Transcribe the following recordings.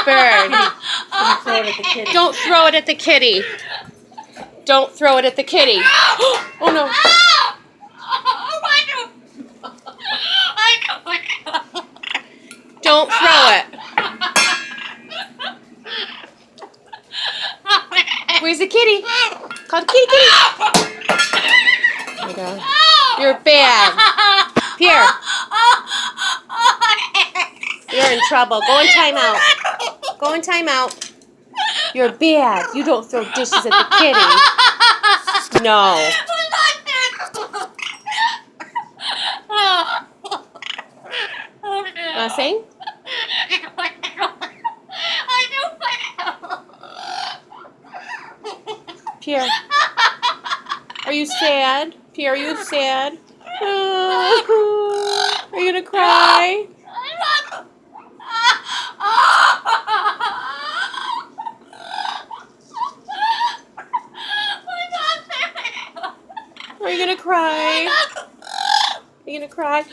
bird. Don't throw it at the kitty. Don't throw it at the kitty. Don't throw it at the kitty. Oh no. Don't throw it. Where's the kitty? Call the kitty, kitty. Oh my God. You're bad. Pierre. You're in trouble. Go in timeout. Go in timeout. You're bad. You don't throw dishes at the kitty. No. Want to sing? Pierre. Are you sad? Pierre, are you sad? Are you going to cry? Are you going to cry? Are you going to cry?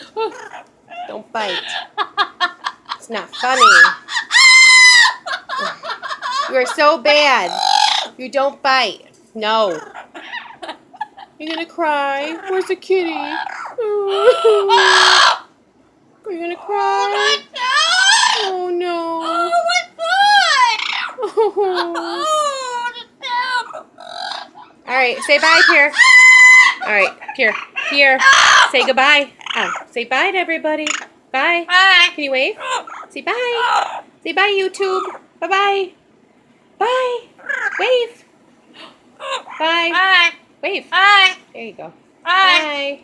Don't bite. It's not funny. You are so bad. You don't bite. No. You're going to cry? Where's the kitty? Are you going to cry? Oh, no. All right, say bye, Pierre. All right, Pierre. Pierre, say goodbye. Say bye to everybody. Bye. Bye. Can you wave? Say bye. Say bye, YouTube. Bye-bye. Bye. Wave. Bye. Bye. Wave. Bye. There you go. Bye. Bye.